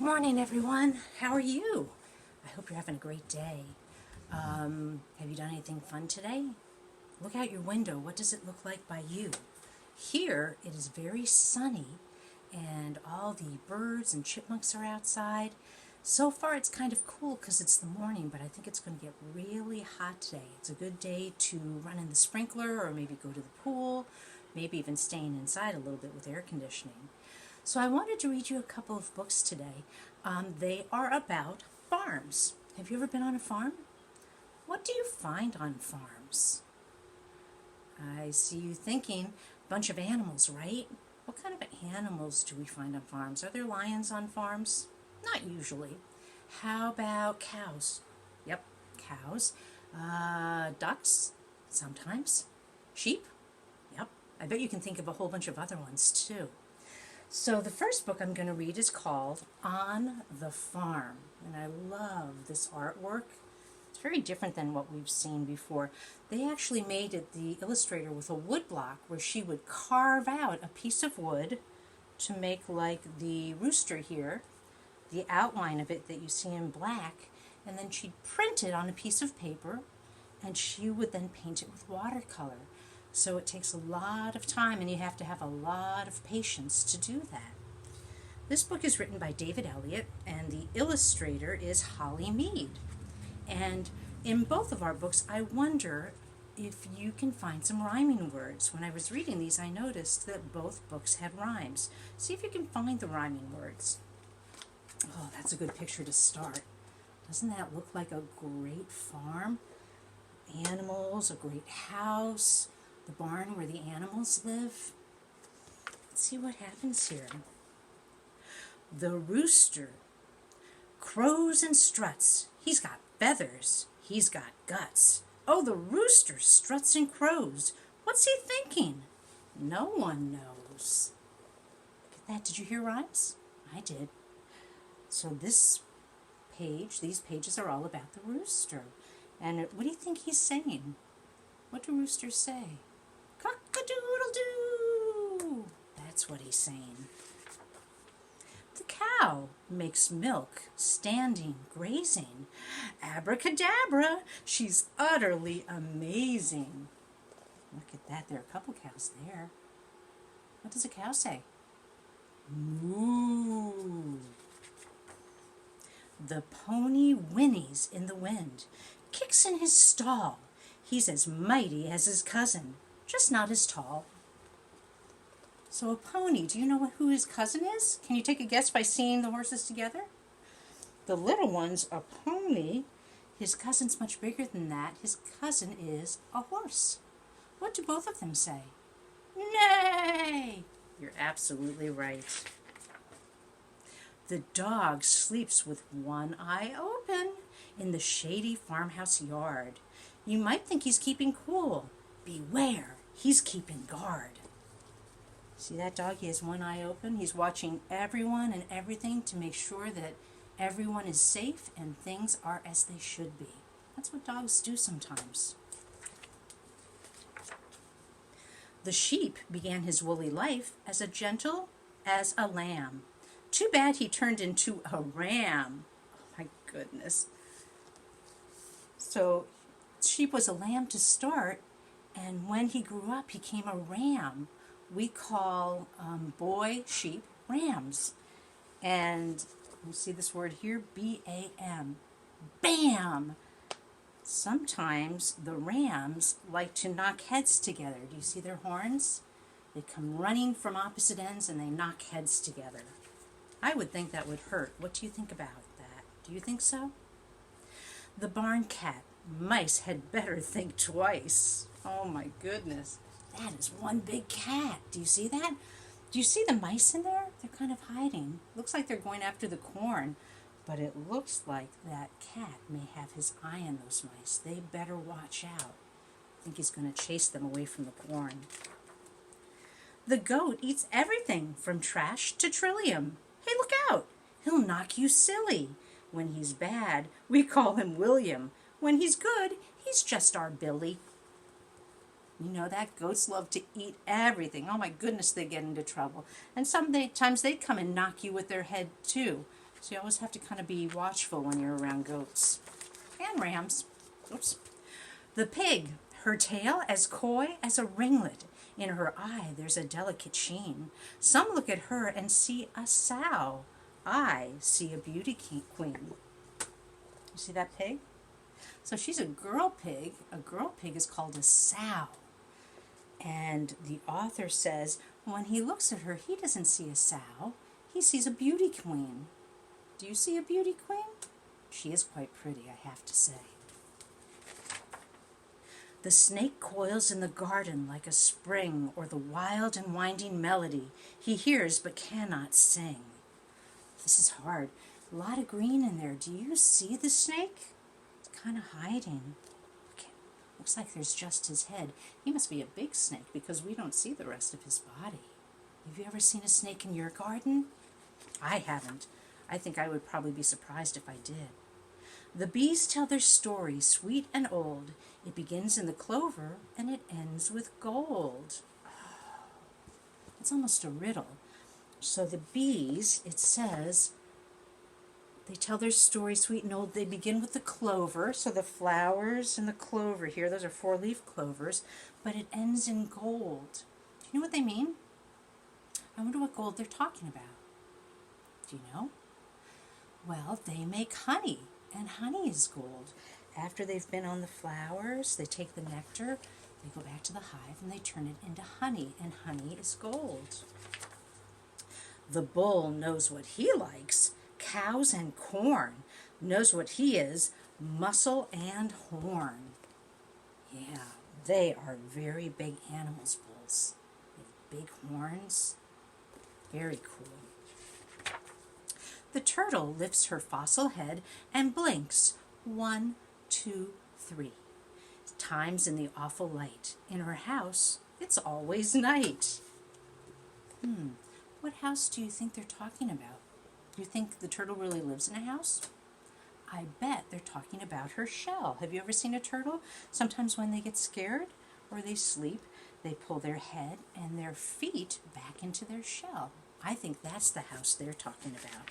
Morning, everyone. How are you? I hope you're having a great day. Have you done anything fun today? Look out your window. What does it look like by you? Here, it is very sunny, and all the birds and chipmunks are outside. So far, it's kind of cool because it's the morning, but I think it's going to get really hot today. It's a good day to run in the sprinkler or maybe go to the pool, maybe even staying inside a little bit with air conditioning. So I wanted to read you a couple of books today. They are about farms. Have you ever been on a farm? What do you find on farms? I see you thinking, a bunch of animals, right? What kind of animals do we find on farms? Are there lions on farms? Not usually. How about cows? Yep, cows. Ducks? Sometimes. Sheep? Yep. I bet you can think of a whole bunch of other ones too. So the first book I'm going to read is called On the Farm, and I love this artwork. It's very different than what we've seen before. They actually made it, the illustrator, with a wood block where she would carve out a piece of wood to make like the rooster here, the outline of it that you see in black, and then she'd print it on a piece of paper, and she would then paint it with watercolor. So it takes a lot of time, and you have to have a lot of patience to do that. This book is written by David Elliott, and the illustrator is Holly Mead. And in both of our books, I wonder if you can find some rhyming words. When I was reading these, I noticed that both books had rhymes. See if you can find the rhyming words. Oh, that's a good picture to start. Doesn't that look like a great farm? Animals, a great house, the barn where the animals live. Let's see what happens here. The rooster crows and struts. He's got feathers. He's got guts. Oh, the rooster struts and crows. What's he thinking? No one knows. Look at that. Did you hear rhymes? I did. So these pages are all about the rooster. And what do you think he's saying? What do roosters say? Cock-a-doodle-doo! That's what he's saying. The cow makes milk standing, grazing. Abracadabra, she's utterly amazing. Look at that, there are a couple cows there. What does a cow say? Moo. The pony whinnies in the wind, kicks in his stall. He's as mighty as his cousin, just not as tall. So a pony, do you know who his cousin is? Can you take a guess by seeing the horses together? The little one's a pony. His cousin's much bigger than that. His cousin is a horse. What do both of them say? Neigh! You're absolutely right. The dog sleeps with one eye open in the shady farmhouse yard. You might think he's keeping cool. Beware, he's keeping guard. See that dog? He has one eye open. He's watching everyone and everything to make sure that everyone is safe and things are as they should be. That's what dogs do sometimes. The sheep began his woolly life as gentle as a lamb. Too bad he turned into a ram. Oh my goodness. So sheep was a lamb to start, and when he grew up, he became a ram. We call boy sheep rams. And you see this word here, B-A-M. Bam! Sometimes the rams like to knock heads together. Do you see their horns? They come running from opposite ends and they knock heads together. I would think that would hurt. What do you think about that? Do you think so? The barn cat. Mice had better think twice. Oh my goodness. That is one big cat. Do you see that? Do you see the mice in there? They're kind of hiding. Looks like they're going after the corn, but it looks like that cat may have his eye on those mice. They better watch out. I think he's going to chase them away from the corn. The goat eats everything from trash to trillium. Hey, look out! He'll knock you silly. When he's bad, we call him William. When he's good, he's just our Billy. You know that? Goats love to eat everything. Oh my goodness, they get into trouble. And sometimes they come and knock you with their head too. So you always have to kind of be watchful when you're around goats. And rams. Oops. The pig, her tail as coy as a ringlet. In her eye there's a delicate sheen. Some look at her and see a sow. I see a beauty queen. You see that pig? So she's a girl pig. A girl pig is called a sow. And the author says when he looks at her, he doesn't see a sow. He sees a beauty queen. Do you see a beauty queen? She is quite pretty, I have to say. The snake coils in the garden like a spring, or the wild and winding melody he hears but cannot sing. This is hard. A lot of green in there. Do you see the snake? It's kind of hiding. Okay. Looks like there's just his head. He must be a big snake because we don't see the rest of his body. Have you ever seen a snake in your garden? I haven't. I think I would probably be surprised if I did. The bees tell their story, sweet and old. It begins in the clover and it ends with gold. Oh, it's almost a riddle. So the bees, it says, they tell their story, sweet and old. They begin with the clover, so the flowers and the clover here, those are 4-leaf clovers, but it ends in gold. Do you know what they mean? I wonder what gold they're talking about. Do you know? Well, they make honey, and honey is gold. After they've been on the flowers, they take the nectar, they go back to the hive, and they turn it into honey, and honey is gold. The bull knows what he likes, cows and corn, knows what he is, muscle and horn. Yeah, they are very big animals, bulls. They have big horns. Very cool. The turtle lifts her fossil head and blinks. 1, 2, 3. Time's in the awful light. In her house, it's always night. What house do you think they're talking about? Do you think the turtle really lives in a house? I bet they're talking about her shell. Have you ever seen a turtle? Sometimes when they get scared or they sleep, they pull their head and their feet back into their shell. I think that's the house they're talking about.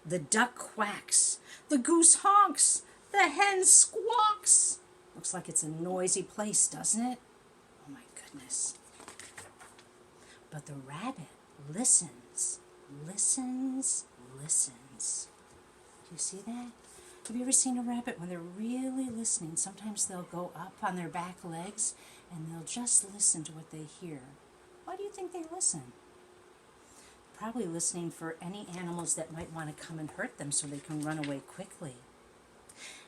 The duck quacks, the goose honks, the hen squawks. Looks like it's a noisy place, doesn't it? Oh my goodness. But the rabbit listens, listens, listens. Do you see that? Have you ever seen a rabbit when they're really listening? Sometimes they'll go up on their back legs and they'll just listen to what they hear. Why do you think they listen? Probably listening for any animals that might want to come and hurt them so they can run away quickly.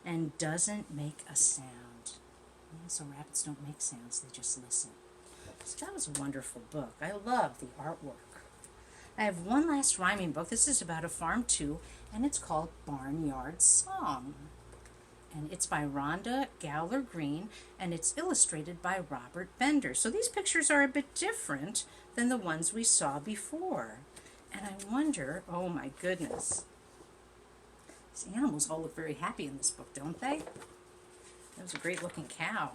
And doesn't make a sound. So rabbits don't make sounds, they just listen. So that was a wonderful book. I love the artwork. I have one last rhyming book. This is about a farm too, and it's called Barnyard Song. And it's by Rhonda Gowler Green, and it's illustrated by Robert Bender. So these pictures are a bit different than the ones we saw before. And I wonder, oh my goodness, these animals all look very happy in this book, don't they? That was a great looking cow.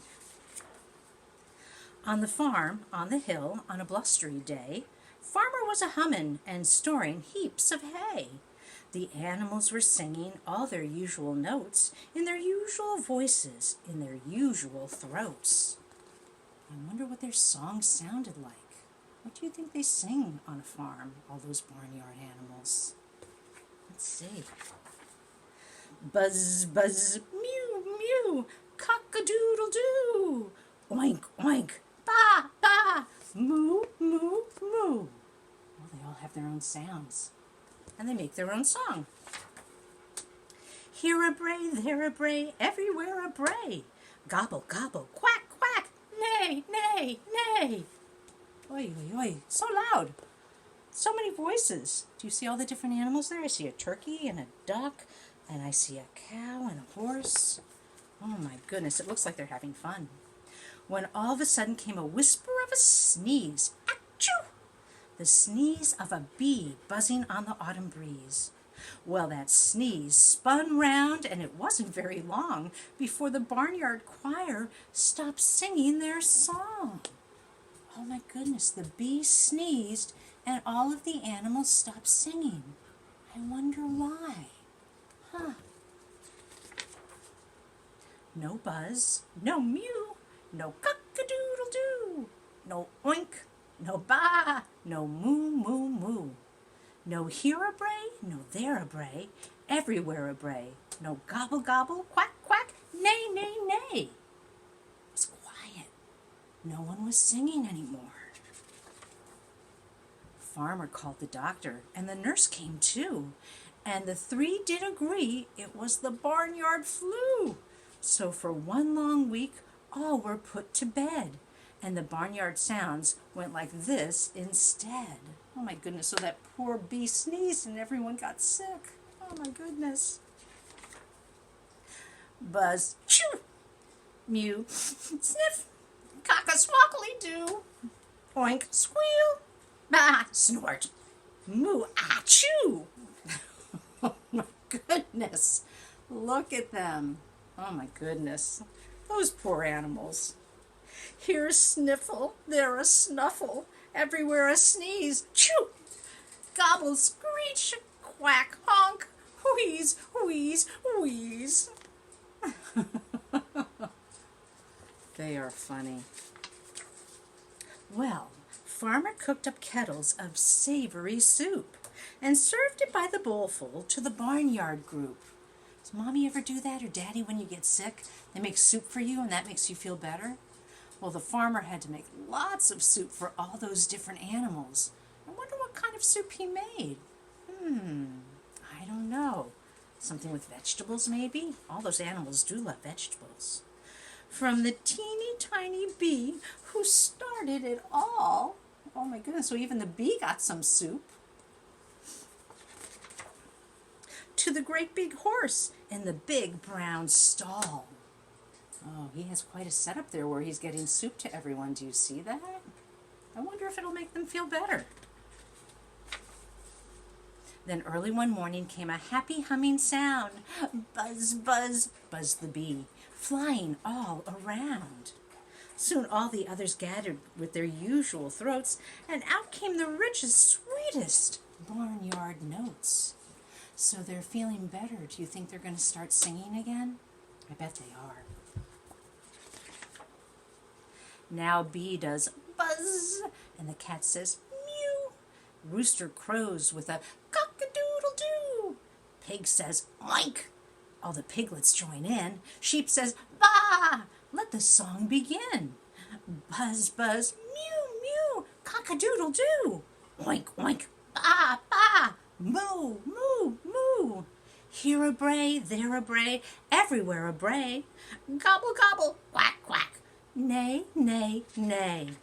On the farm, on the hill, on a blustery day, farmer was a hummin' and storing heaps of hay. The animals were singing all their usual notes in their usual voices, in their usual throats. I wonder what their songs sounded like. What do you think they sing on a farm, all those barnyard animals? Let's see. Buzz, buzz, mew, mew, cock-a-doodle-doo. Oink, oink, ba, ba, moo, moo, moo. Well, they all have their own sounds, and they make their own song. Here a bray, there a bray, everywhere a bray. Gobble, gobble, quack, quack, neigh, neigh, neigh. Oi, oi, oi, so loud. So many voices. Do you see all the different animals there? I see a turkey and a duck, and I see a cow and a horse. Oh my goodness, it looks like they're having fun. When all of a sudden came a whisper of a sneeze. Achoo! The sneeze of a bee buzzing on the autumn breeze. Well, that sneeze spun round, and it wasn't very long before the barnyard choir stopped singing their song. Oh my goodness, the bee sneezed, and all of the animals stopped singing. I wonder why. Huh. No buzz, no mew, no cock-a-doodle-doo, no oink, no ba, no moo moo moo. No here a bray, no there a bray, everywhere a bray. No gobble gobble, quack quack, nay nay nay. It was quiet. No one was singing anymore. Farmer called the doctor, and the nurse came too. And the three did agree it was the barnyard flu. So for one long week, all were put to bed. And the barnyard sounds went like this instead. Oh my goodness, so that poor bee sneezed and everyone got sick. Oh my goodness. Buzz, chew, mew, sniff, cock-a-swackly-doo, oink, squeal, bah, snort, moo, achoo. Oh my goodness, look at them. Oh my goodness, those poor animals. Here a sniffle, there a snuffle, everywhere a sneeze, chew, gobble, screech, quack, honk, wheeze, wheeze, wheeze. They are funny. Well, Farmer cooked up kettles of savory soup and served it by the bowlful to the barnyard group. Does Mommy ever do that, or Daddy, when you get sick? They make soup for you and that makes you feel better? Well, the farmer had to make lots of soup for all those different animals. I wonder what kind of soup he made. I don't know. Something with vegetables, maybe? All those animals do love vegetables. From the teeny tiny bee who started it all. Oh my goodness, so even the bee got some soup. To the great big horse in the big brown stall. Oh, he has quite a setup there where he's getting soup to everyone. Do you see that? I wonder if it'll make them feel better. Then early one morning came a happy humming sound. Buzz, buzz, buzzed the bee, flying all around. Soon all the others gathered with their usual throats, and out came the richest, sweetest barnyard notes. So they're feeling better. Do you think they're going to start singing again? I bet they are. Now bee does buzz, and the cat says mew. Rooster crows with a cock-a-doodle-doo. Pig says oink. All the piglets join in. Sheep says baa. Let the song begin. Buzz, buzz, mew, mew, cock-a-doodle-doo. Oink, oink, baa, baa, moo, moo, moo. Here a bray, there a bray, everywhere a bray. Gobble, gobble, quack, quack. Nay, nay, nay.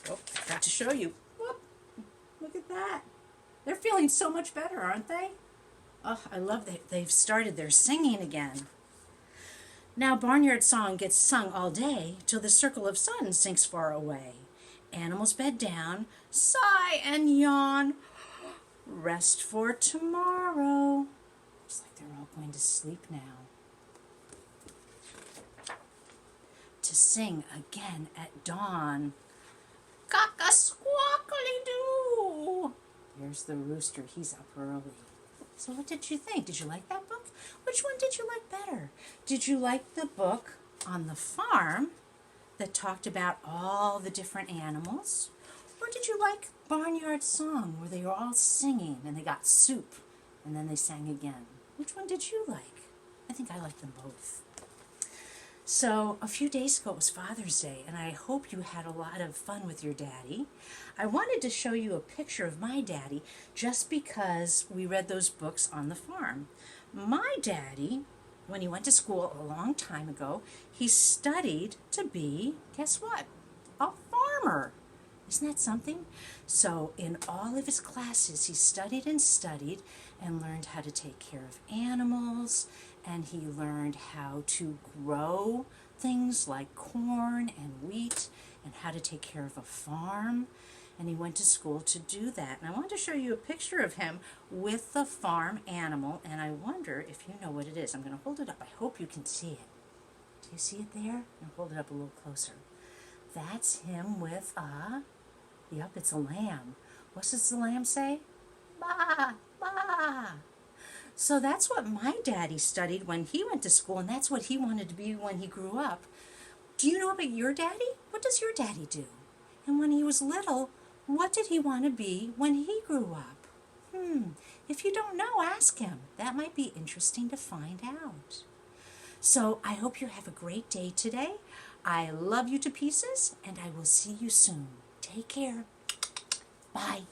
Oh, I got to show you. Whoop. Look at that. They're feeling so much better, aren't they? Oh, I love that they've started their singing again. Now barnyard song gets sung all day till the circle of sun sinks far away. Animals bed down, sigh and yawn. Rest for tomorrow. Looks like they're all going to sleep now. To sing again at dawn. Cock-a-squawkly-doo. There's the rooster. He's up early. So what did you think? Did you like that book? Which one did you like better? Did you like the book on the farm that talked about all the different animals? Or did you like Barnyard Song where they were all singing and they got soup and then they sang again? Which one did you like? I think I liked them both. So a few days ago it was Father's Day, and I hope you had a lot of fun with your daddy. I wanted to show you a picture of my daddy just because we read those books on the farm. My daddy, when he went to school a long time ago, he studied to be, guess what? A farmer. Isn't that something? So in all of his classes, he studied and learned how to take care of animals, and he learned how to grow things like corn and wheat and how to take care of a farm. And he went to school to do that. And I wanted to show you a picture of him with the farm animal, and I wonder if you know what it is. I'm going to hold it up. I hope you can see it. Do you see it there? I'll hold it up a little closer. That's him with a, yep, it's a lamb. What does the lamb say? Ba, ba. So that's what my daddy studied when he went to school, and that's what he wanted to be when he grew up. Do you know about your daddy? What does your daddy do? And when he was little, what did he want to be when he grew up? If you don't know, ask him. That might be interesting to find out. So I hope you have a great day today. I love you to pieces, and I will see you soon. Take care. Bye.